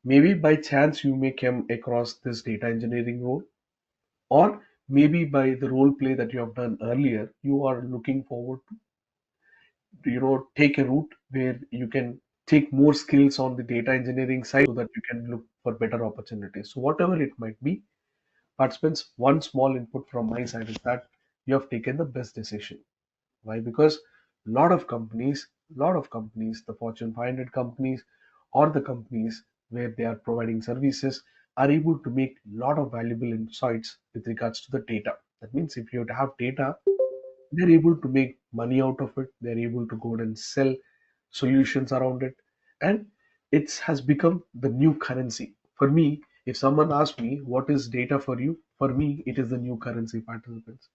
Maybe by chance you may come across this data engineering role, or maybe by the role play that you have done earlier, you are looking forward to, take a route where you can take more skills on the data engineering side so that you can look for better opportunities. So whatever it might be, participants, one small input from my side is that you have taken the best decision. Why? Because lot of companies, the Fortune 500 companies or the companies where they are providing services are able to make a lot of valuable insights with regards to the data. That means if you have data, they're able to make money out of it. They're able to go and sell solutions around it, and it has become the new currency. For me, if someone asks me what is data for you, for me it is the new currency, participants.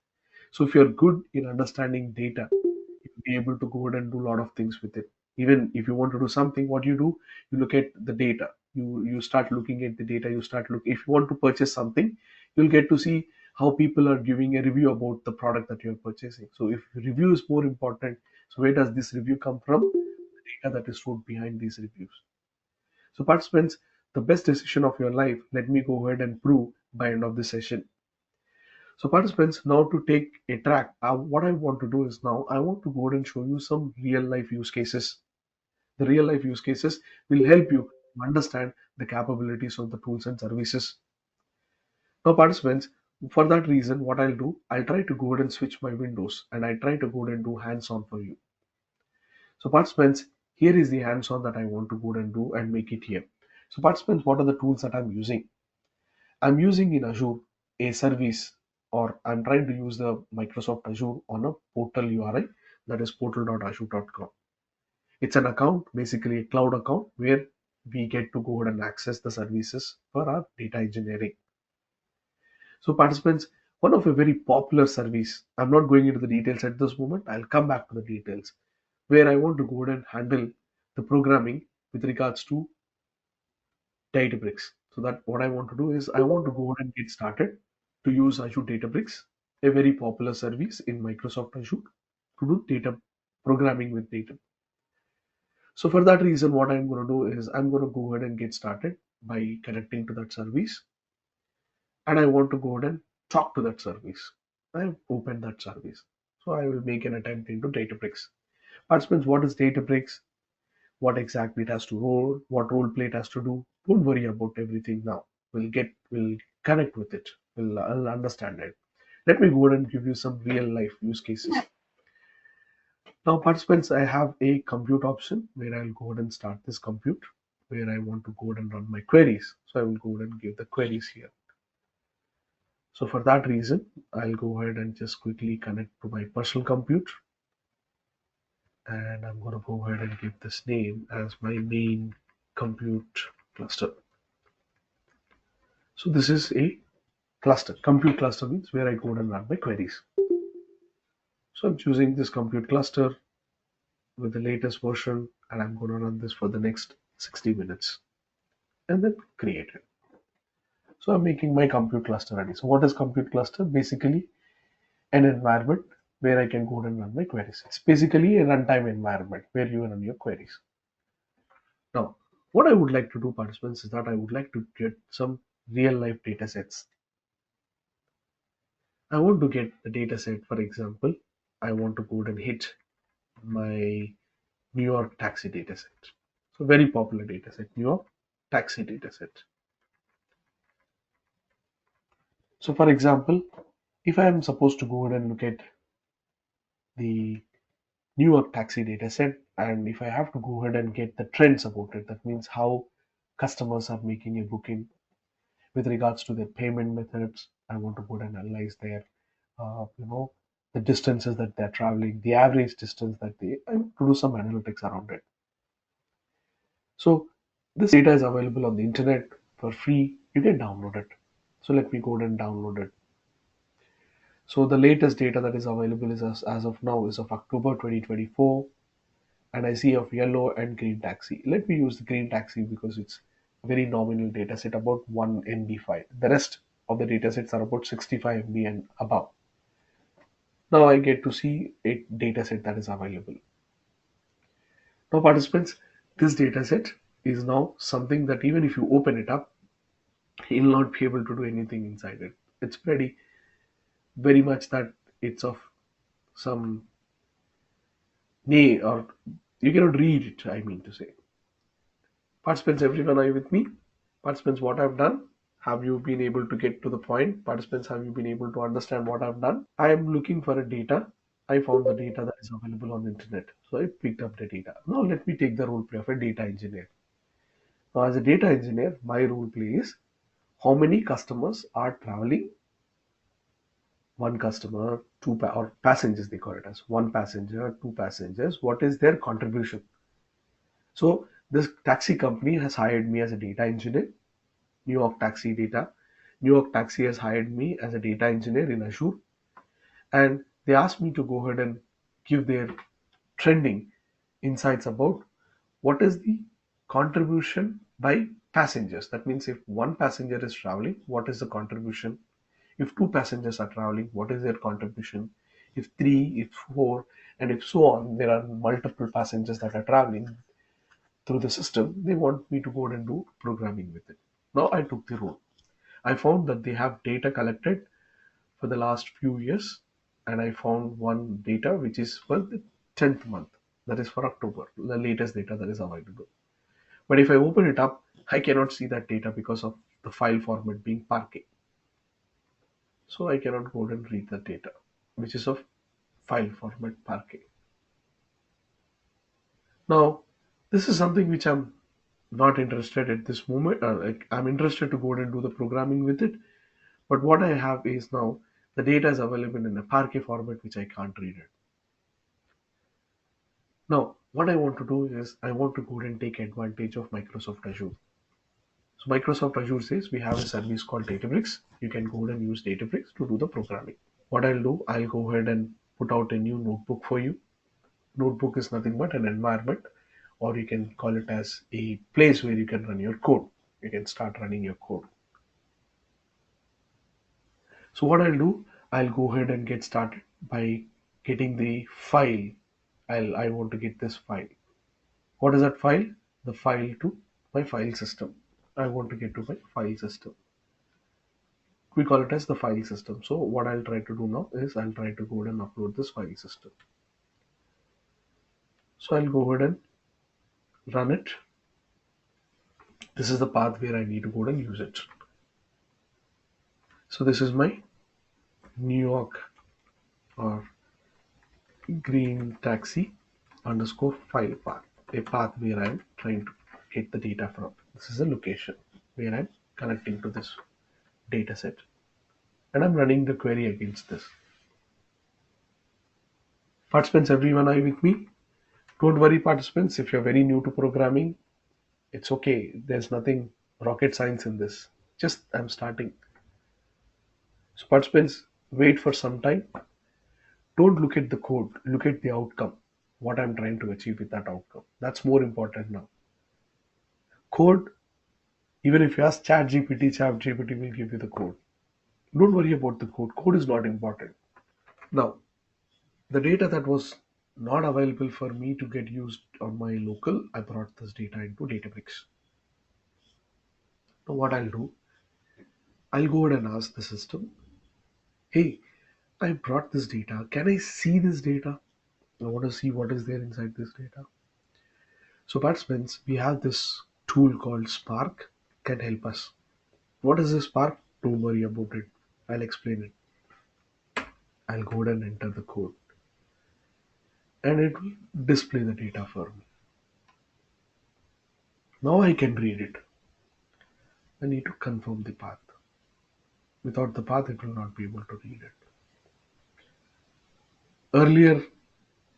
So if you're good in understanding data, you'll be able to go ahead and do a lot of things with it. Even if you want to do something, what you do, you look at the data. You start looking at the data. You start look. If you want to purchase something, you'll get to see how people are giving a review about the product that you're purchasing. So if review is more important, so where does this review come from? The data that is stored behind these reviews. So participants, the best decision of your life, let me go ahead and prove by end of this session. So participants, now to take a track, what I want to do is now I want to go ahead and show you some real life use cases. The real life use cases will help you understand the capabilities of the tools and services. Now participants, for that reason, what I'll do, I'll try to go ahead and switch my windows and I try to go ahead and do hands-on for you. So participants, here is the hands-on that I want to go ahead and do and make it here. So participants, what are the tools that I'm using? I'm using in Azure a service, or I'm trying to use the Microsoft Azure on a portal URI, that is portal.azure.com. It's an account, basically a cloud account where we get to go ahead and access the services for our data engineering. So participants, one of a very popular service, I'm not going into the details at this moment, I'll come back to the details, where I want to go ahead and handle the programming with regards to Databricks. So that what I want to do is I want to go ahead and get started to use Azure Databricks, a very popular service in Microsoft Azure to do data programming with data. So for that reason, what I'm going to do is I'm going to go ahead and get started by connecting to that service, and I want to go ahead and talk to that service. I've opened that service. So I will make an attempt into Databricks. Participants, what is Databricks? What exactly it has to role, what role play it has to do. Don't worry about everything now. We'll connect with it. I'll understand it. Let me go ahead and give you some real life use cases. Now, participants, I have a compute option where I'll go ahead and start this compute where I want to go ahead and run my queries. So I will go ahead and give the queries here. So for that reason, I'll go ahead and just quickly connect to my personal compute, and I'm going to go ahead and give this name as my main compute cluster. So this is a cluster. Compute cluster means where I go and run my queries. So I'm choosing this compute cluster with the latest version, and I'm going to run this for the next 60 minutes and then create it. So I'm making my compute cluster ready. So what is compute cluster? Basically an environment where I can go and run my queries. It's basically a runtime environment where you run your queries. Now, what I would like to do, participants, is that I would like to get some real life data sets. I want to get the data set, for example, I want to go and hit my New York taxi data set. So very popular data set, New York taxi data set. So for example, if I am supposed to go ahead and look at the New York taxi data set, and if I have to go ahead and get the trends about it, that means how customers are making a booking with regards to their payment methods. I want to go ahead and analyze their, the distances that they're traveling, the average distance that they, and to do some analytics around it. So this data is available on the internet for free. You can download it. So let me go ahead and download it. So the latest data that is available is as of now is of October 2024, and I see of yellow and green taxi. Let me use the green taxi because it's a very nominal data set, about 1 MB5. The rest of the data sets are about 65 MB and above. Now I get to see a data set that is available. Now participants, this data set is now something that even if you open it up, you'll not be able to do anything inside it. It's pretty very much that it's of some nay, or you cannot read it, I mean to say. Participants, everyone, are you with me? Participants, what I've done? Have you been able to get to the point? Participants, have you been able to understand what I've done? I am looking for a data. I found the data that is available on the internet. So I picked up the data. Now let me take the role play of a data engineer. Now as a data engineer, my role play is how many customers are traveling. One customer, or passengers they call it as. One passenger, two passengers. What is their contribution? So this taxi company has hired me as a data engineer. New York Taxi Data. New York Taxi has hired me as a data engineer in Azure, and they asked me to go ahead and give their trending insights about what is the contribution by passengers. That means if one passenger is traveling, what is the contribution? If two passengers are traveling, what is their contribution? If three, if four, and if so on, there are multiple passengers that are traveling through the system, they want me to go and do programming with it. Now I took the role. I found that they have data collected for the last few years, and I found one data which is for the 10th month, that is for October, the latest data that is available. But if I open it up, I cannot see that data because of the file format being Parquet. So I cannot go and read the data, which is of file format Parquet. Now, this is something which I'm not interested at this moment. Like I'm interested to go and do the programming with it. But what I have is now the data is available in a Parquet format which I can't read it. Now, what I want to do is I want to go and take advantage of Microsoft Azure. So Microsoft Azure says we have a service called Databricks. You can go and use Databricks to do the programming. What I'll do, I'll go ahead and put out a new notebook for you. Notebook is nothing but an environment, or you can call it as a place where you can run your code. You can start running your code. So what I'll do, I'll go ahead and get started by getting the file. I want to get this file. What is that file? The file to my file system. I want to get to my file system. We call it as the file system. So what I'll try to do now is I'll try to go ahead and upload this file system. So I'll go ahead and run it. This is the path where I need to go ahead and use it. So this is my New York or green taxi underscore file path, a path where I'm trying to get the data from. This is a location where I'm connecting to this data set, and I'm running the query against this. Participants, everyone, are you with me? Don't worry, participants, if you're very new to programming, it's okay. There's nothing rocket science in this. Just I'm starting. So participants, wait for some time. Don't look at the code, look at the outcome. What I'm trying to achieve with that outcome. That's more important now. Code, even if you ask ChatGPT will give you the code. Don't worry about the code. Code is not important. Now, the data that was not available for me to get used on my local, I brought this data into Databricks. Now, what I'll do, I'll go ahead and ask the system, hey, I brought this data. Can I see this data? I want to see what is there inside this data. So, participants, we have this tool called Spark can help us. What is this Spark? Don't worry about it. I'll explain it. I'll go ahead and enter the code, and it will display the data for me. Now I can read it. I need to confirm the path. Without the path, it will not be able to read it. Earlier,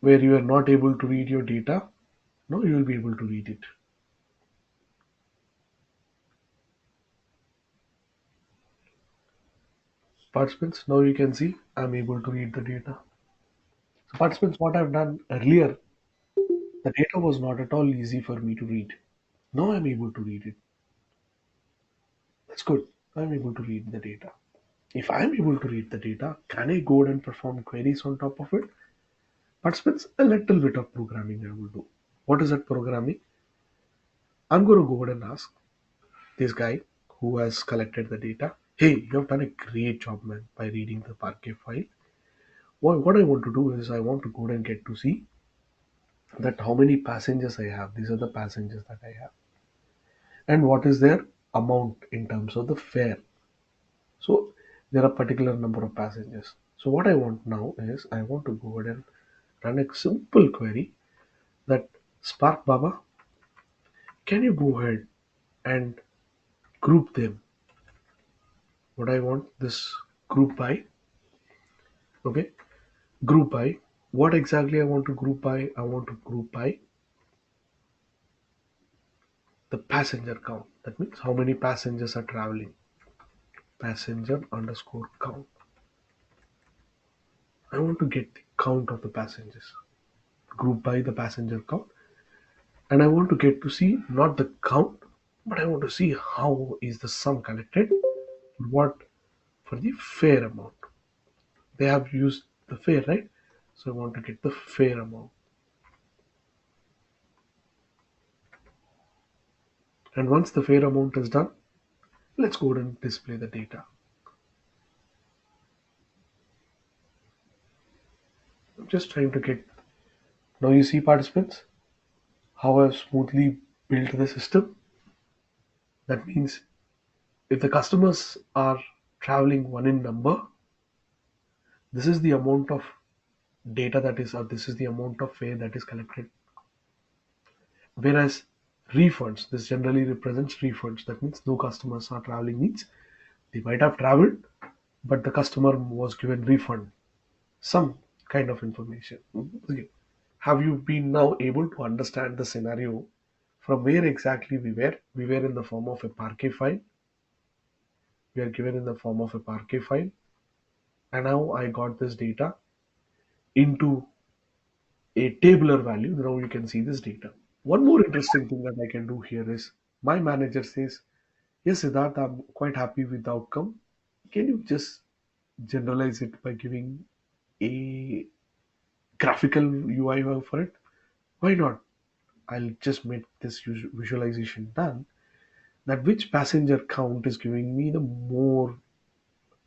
where you were not able to read your data, now you will be able to read it. Participants, now you can see I'm able to read the data. So participants, what I've done earlier, the data was not at all easy for me to read. Now I'm able to read it. That's good. I'm able to read the data. If I'm able to read the data, can I go and perform queries on top of it? Participants, a little bit of programming I will do. What is that programming? I'm going to go ahead and ask this guy who has collected the data, hey, you have done a great job, man, by reading the Parquet file. What I want to do is I want to go ahead and get to see that how many passengers I have. These are the passengers that I have. And what is their amount in terms of the fare. So there are particular number of passengers. So what I want now is I want to go ahead and run a simple query that Spark Baba, can you go ahead and group them? What I want this group by, okay, group by what exactly I want to group by? I want to group by the passenger count. That means how many passengers are traveling. Passenger underscore count. I want to get the count of the passengers. Group by the passenger count. And I want to get to see not the count, but I want to see how is the sum collected. What for the fare amount. They have used the fare, right? So I want to get the fare amount. And once the fare amount is done, let's go ahead and display the data. I'm just trying to get. Now you see, participants, how I've smoothly built the system. That means if the customers are traveling one in number, this is the amount of data that is, or this is the amount of fare that is collected. Whereas refunds, this generally represents refunds. That means no customers are traveling, means they might have traveled, but the customer was given refund, some kind of information. Okay. Have you been now able to understand the scenario from where exactly we were? We were in the form of a Parquet file. We are given in the form of a Parquet file. And now I got this data into a tabular value. Now you can see this data. One more interesting thing that I can do here is my manager says, yes, Siddharth, I'm quite happy with the outcome. Can you just generalize it by giving a graphical UI for it? Why not? I'll just make this visualization done. That which passenger count is giving me the more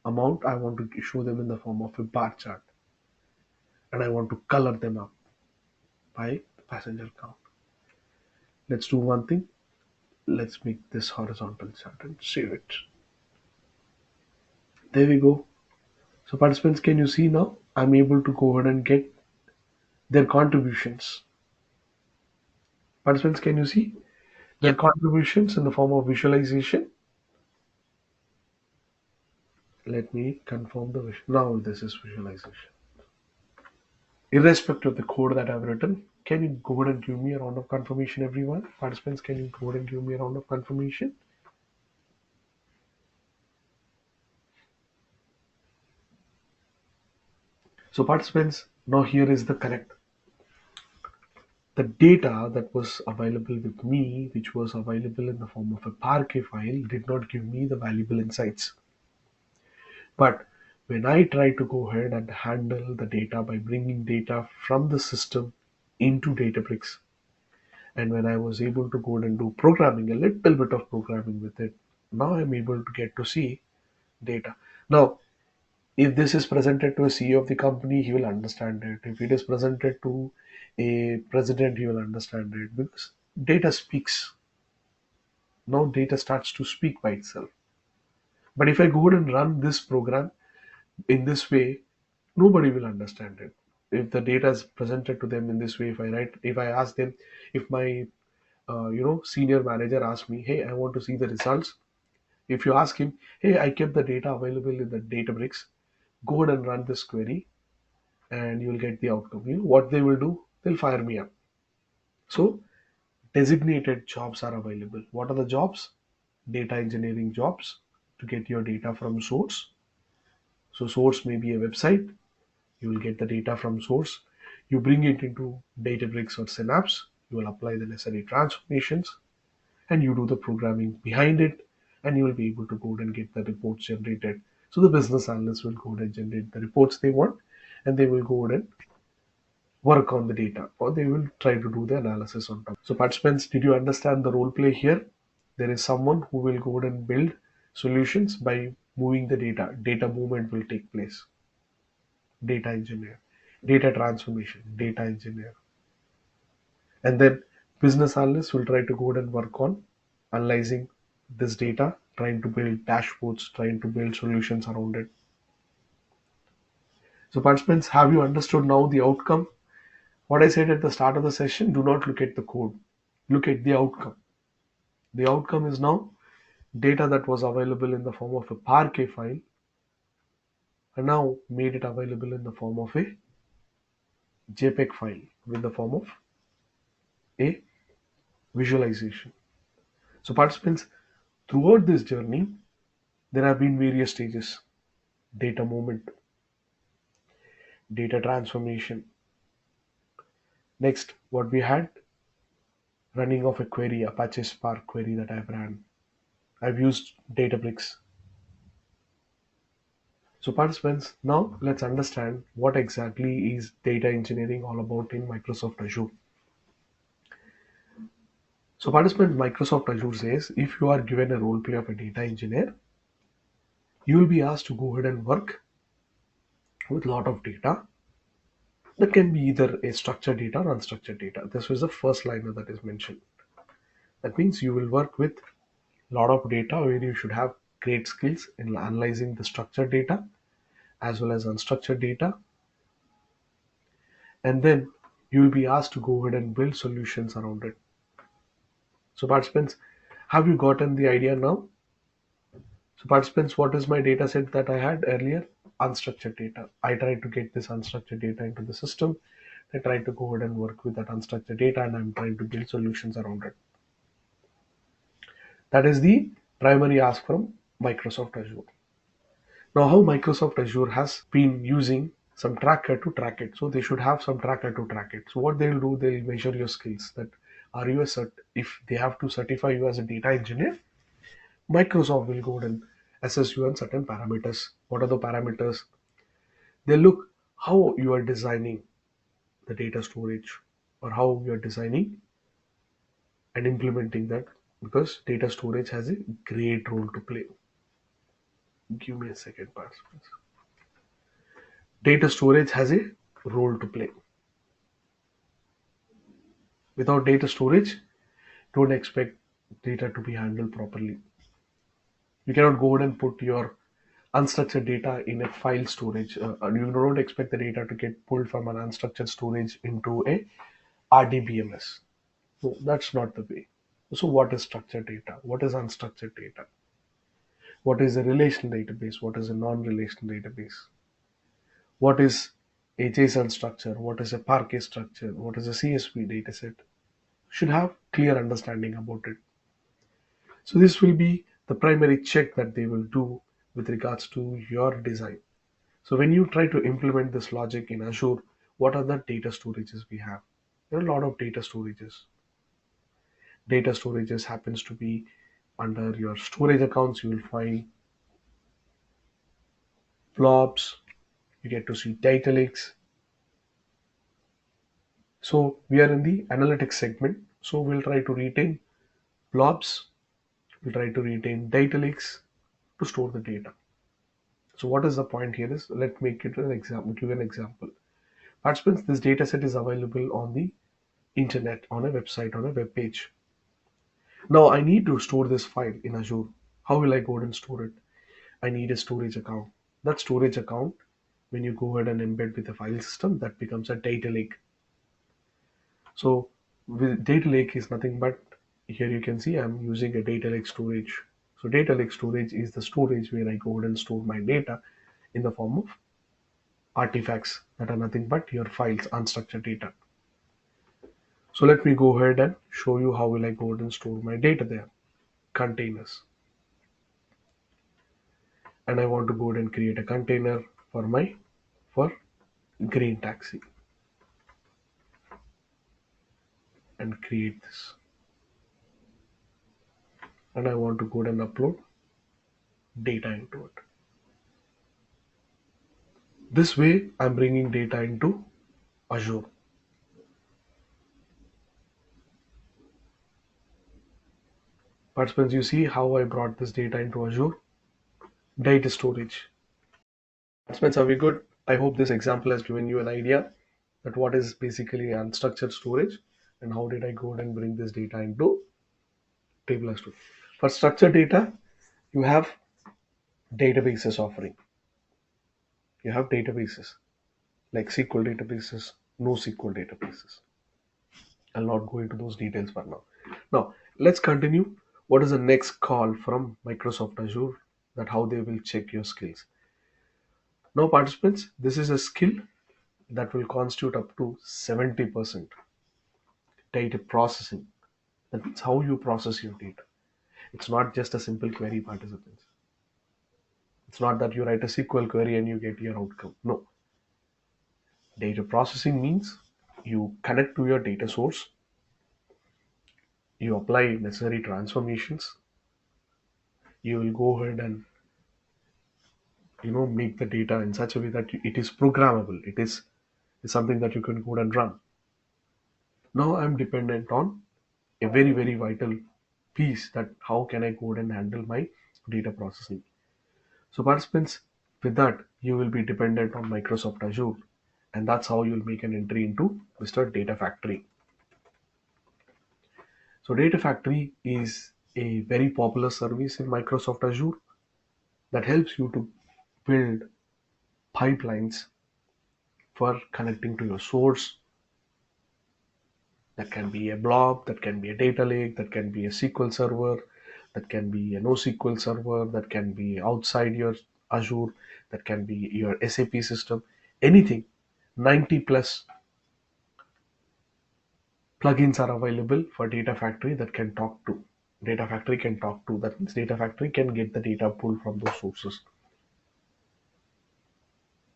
amount. I want to show them in the form of a bar chart, and I want to color them up by the passenger count. Let's do one thing. Let's make this horizontal chart and save it. There we go. So participants, can you see now? I'm able to go ahead and get their contributions. Participants, can you see their Yep. contributions in the form of visualization? Let me confirm the vision. Now this is visualization. Irrespective of the code that I've written, can you go ahead and give me a round of confirmation, everyone? Participants, can you go ahead and give me a round of confirmation? So participants, now here is the correct. The data that was available with me, which was available in the form of a Parquet file, did not give me the valuable insights. But when I try to go ahead and handle the data by bringing data from the system into Databricks, and when I was able to go ahead and do programming, a little bit of programming with it, now I'm able to get to see data. Now, if this is presented to a CEO of the company, he will understand it. If it is presented to a president, he will understand it because data speaks. Now data starts to speak by itself. But if I go ahead and run this program in this way, nobody will understand it. If the data is presented to them in this way, if I ask them, if my senior manager asks me, hey, I want to see the results. If you ask him, hey, I kept the data available in the Databricks, go ahead and run this query and you'll get the outcome. You know what they will do? They'll fire me up. So designated jobs are available. What are the jobs? Data engineering jobs to get your data from source. So source may be a website. You will get the data from source. You bring it into Databricks or Synapse. You will apply the necessary transformations and you do the programming behind it and you will be able to go ahead and get the reports generated. So the business analysts will go ahead and generate the reports they want and they will go ahead and work on the data, or they will try to do the analysis on top. So participants, did you understand the role play here? There is someone who will go ahead and build solutions by moving the data. Data movement will take place. Data engineer. Data transformation. Data engineer. And then business analysts will try to go ahead and work on analyzing this data, trying to build dashboards, trying to build solutions around it. So participants, have you understood now the outcome? What I said at the start of the session, do not look at the code. Look at the outcome. The outcome is now data that was available in the form of a Parquet file and now made it available in the form of a JPEG file with the form of a visualization. So participants, throughout this journey, there have been various stages. Data movement, data transformation. Next, what we had, running of a query, Apache Spark query that I've ran. I've used Databricks. So participants, now let's understand what exactly is data engineering all about in Microsoft Azure. So participant, Microsoft Azure says if you are given a role play of a data engineer, you will be asked to go ahead and work with a lot of data that can be either a structured data or unstructured data. This was the first liner that is mentioned. That means you will work with a lot of data where you should have great skills in analyzing the structured data as well as unstructured data, and then you will be asked to go ahead and build solutions around it. So participants, have you gotten the idea now? So participants, what is my data set that I had earlier? Unstructured data. I tried to get this unstructured data into the system. I tried to go ahead and work with that unstructured data, and I'm trying to build solutions around it. That is the primary ask from Microsoft Azure. Now, how Microsoft Azure has been using some tracker to track it. So they should have some tracker to track it. So what they'll do, they'll measure your skills. That are you a if they have to certify you as a data engineer, Microsoft will go ahead and assess you on certain parameters. What are the parameters? They look how you are designing the data storage or how you are designing and implementing that, because data storage has a great role to play. Give me a second, participants. Data storage has a role to play. Without data storage, don't expect data to be handled properly. You cannot go ahead and put your unstructured data in a file storage. You don't expect the data to get pulled from an unstructured storage into a RDBMS. So that's not the way. So what is structured data? What is unstructured data? What is a relational database? What is a non-relational database? What is a JSON structure? What is a Parquet structure? What is a CSV dataset? Should have clear understanding about it. So this will be the primary check that they will do with regards to your design. So when you try to implement this logic in Azure, what are the data storages we have? There are a lot of data storages. Data storages happens to be under your storage accounts. You will find blobs. You get to see data lakes. So we are in the analytics segment. So we'll try to retain blobs. We'll try to retain data lakes to store the data. So what is the point here is, let's make it an example, give an example. Participants, this data set is available on the internet, on a website, on a web page. Now I need to store this file in Azure. How will I go ahead and store it? I need a storage account. That storage account, when you go ahead and embed with a file system, that becomes a data lake. So with data lake is nothing but, here you can see I'm using a data lake storage. So data lake storage is the storage where I go ahead and store my data in the form of artifacts that are nothing but your files, unstructured data. So let me go ahead and show you how will I go ahead and store my data there. Containers. And I want to go ahead and create a container for green taxi and create this. And I want to go ahead and upload data into it. This way I'm bringing data into Azure. Participants, you see how I brought this data into Azure data storage. Participants, are we good? I hope this example has given you an idea that what is basically unstructured storage and how did I go ahead and bring this data into tabular storage. For structured data, you have databases offering. You have databases like SQL databases, NoSQL databases. I'll not go into those details for now. Now, let's continue. What is the next call from Microsoft Azure that how they will check your skills? Now, participants, this is a skill that will constitute up to 70% data processing. That means how you process your data. It's not just a simple query, participants. It's not that you write a SQL query and you get your outcome. No. Data processing means you connect to your data source, you apply necessary transformations, you will go ahead and make the data in such a way that it is programmable. Is something that you can go and run. Now I'm dependent on a very very vital piece that how can I go and handle my data processing. So participants, with that you will be dependent on Microsoft Azure, and that's how you'll make an entry into Mr. Data Factory. So Data Factory is a very popular service in Microsoft Azure that helps you to build pipelines for connecting to your source. That can be a blob, that can be a data lake, that can be a SQL server, that can be a NoSQL server, that can be outside your Azure, that can be your SAP system, anything. 90 plus plugins are available for Data Factory that can talk to. Data Factory can talk to. That means Data Factory can get the data pulled from those sources.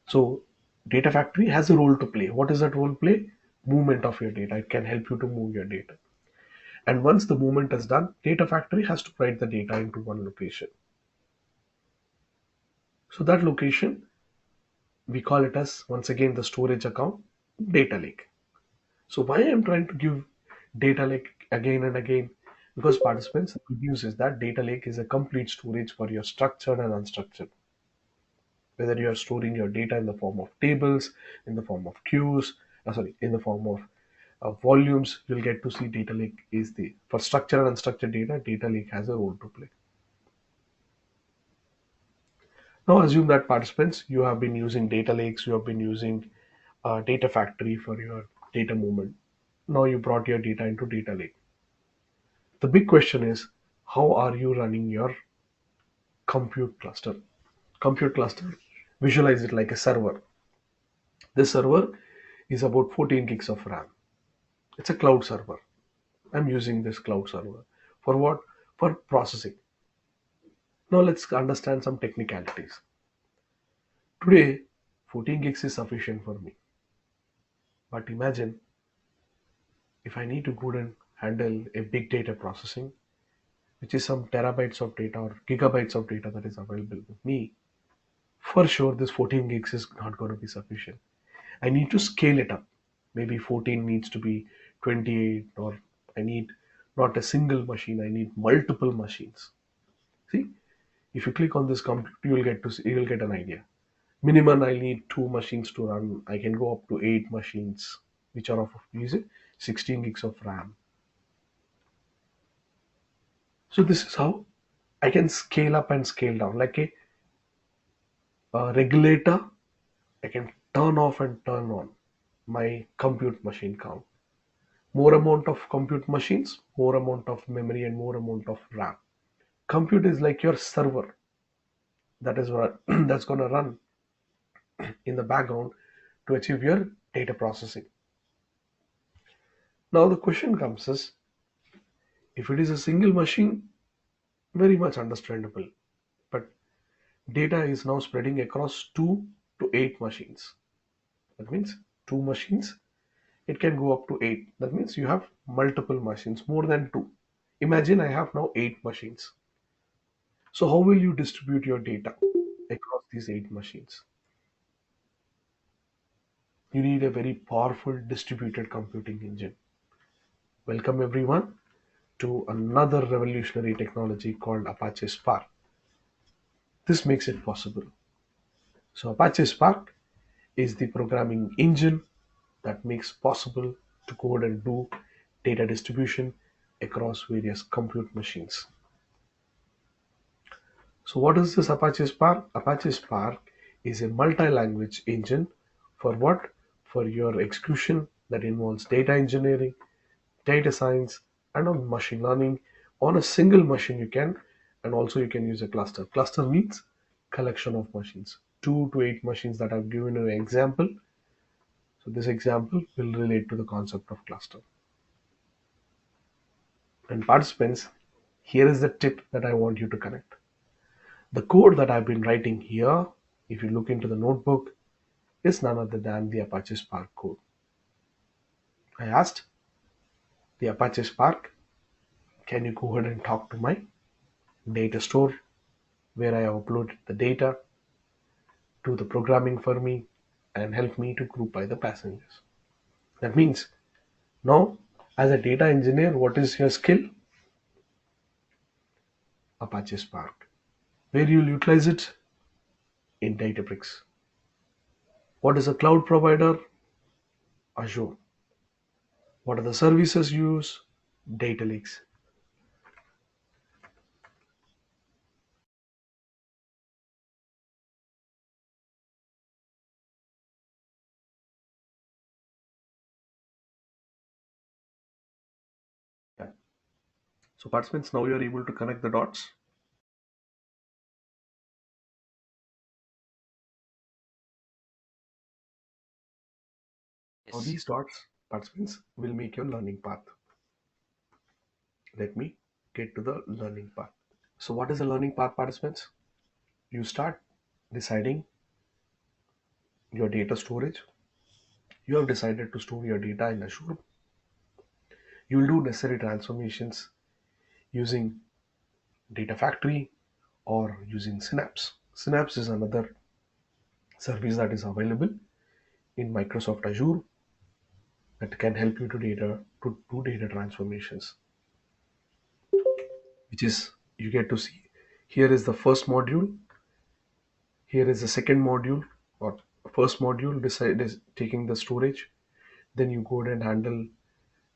So Data Factory has a role to play. What is that role play? Movement of your data. It can help you to move your data. And once the movement is done, Data Factory has to write the data into one location. So that location, we call it as once again the storage account, Data Lake. So why I'm trying to give Data Lake again and again? Because participants, the good news is that Data Lake is a complete storage for your structured and unstructured. Whether you are storing your data in the form of tables, in the form of queues, in the form of volumes, you'll get to see Data Lake is the for structured and unstructured data. Data Lake has a role to play. Now assume that participants, you have been using data lakes, you have been using Data Factory for your data movement. Now you brought your data into Data Lake. The big question is, how are you running your compute cluster? Compute cluster, visualize it like a server. This server is about 14 gigs of RAM. It's a cloud server. I'm using this cloud server. For what? For processing. Now let's understand some technicalities. Today, 14 gigs is sufficient for me. But imagine if I need to go and handle a big data processing, which is some terabytes of data or gigabytes of data that is available with me, for sure this 14 gigs is not going to be sufficient. I need to scale it up. Maybe 14 needs to be 28, or I need not a single machine, I need multiple machines. See, if you click on this compute, you will get an idea. Minimum I need two machines to run. I can go up to eight machines, which are of using 16 gigs of RAM. So this is how I can scale up and scale down like a regulator. I can turn off and turn on my compute machine count. More amount of compute machines, more amount of memory, and more amount of RAM. Compute is like your server that is that's going to run in the background to achieve your data processing. Now the question comes is, if it is a single machine, very much understandable. But data is now spreading across 2 to 8 machines. That means two machines, it can go up to 8. That means you have multiple machines, more than two. Imagine I have now 8 machines. So how will you distribute your data across these 8 machines? You need a very powerful distributed computing engine. Welcome everyone. to another revolutionary technology called Apache Spark. This makes it possible. So Apache Spark is the programming engine that makes possible to code and do data distribution across various compute machines. So what is this Apache Spark? Apache Spark is a multi-language engine for what? For your execution that involves data engineering, data science, and on machine learning on a single machine you can, and also you can use a cluster. Cluster means collection of machines, 2 to 8 machines that I've given you an example. So this example will relate to the concept of cluster. And participants, here is the tip that I want you to connect. The code that I've been writing here, if you look into the notebook, is none other than the Apache Spark code. I asked the Apache Spark, can you go ahead and talk to my data store where I have uploaded the data, do the programming for me, and help me to group by the passengers. That means now, as a data engineer, what is your skill? Apache Spark. Where you'll utilize it? In Databricks. What is a cloud provider? Azure. What are the services you use? Data lakes. Yeah. So participants, now you're able to connect the dots. Now Yes. these dots, participants, will make your learning path. Let me get to the learning path. So what is the learning path, participants? You start deciding your data storage. You have decided to store your data in Azure. You will do necessary transformations using Data Factory or using Synapse. Synapse is another service that is available in Microsoft Azure that can help you to do data transformations, which is you get to see. Here is the first module. Here is the second module, or first module decide is taking the storage. Then you go ahead and handle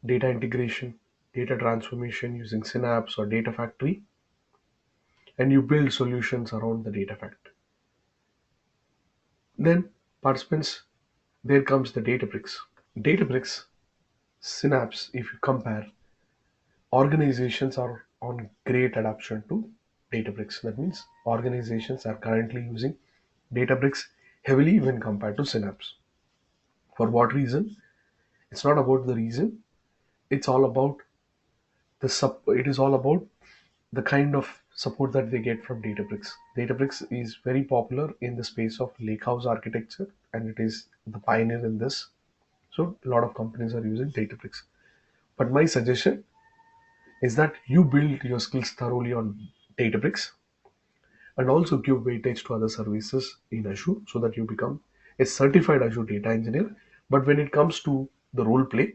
data integration, data transformation using Synapse or Data Factory, and you build solutions around the data factory. Then, participants, there comes the Databricks. Databricks, Synapse, if you compare, organizations are on great adoption to Databricks. That means organizations are currently using Databricks heavily when compared to Synapse. For what reason? It's not about the reason. It's all about it is all about the kind of support that they get from Databricks. Databricks is very popular in the space of lakehouse architecture, and it is the pioneer in this. So a lot of companies are using Databricks. But my suggestion is that you build your skills thoroughly on Databricks and also give weightage to other services in Azure so that you become a certified Azure data engineer. But when it comes to the role play,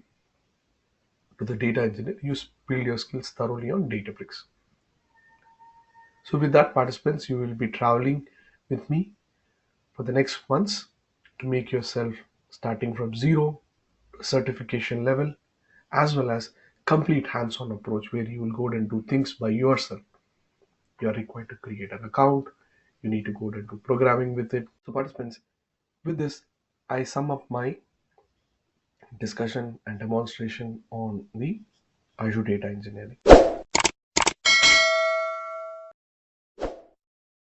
to the data engineer, you build your skills thoroughly on Databricks. So with that, participants, you will be traveling with me for the next months to make yourself starting from zero certification level, as well as complete hands-on approach where you will go and do things by yourself. You are required to create an account. You need to go and do programming with it. So participants, with this, I sum up my discussion and demonstration on the Azure Data Engineering.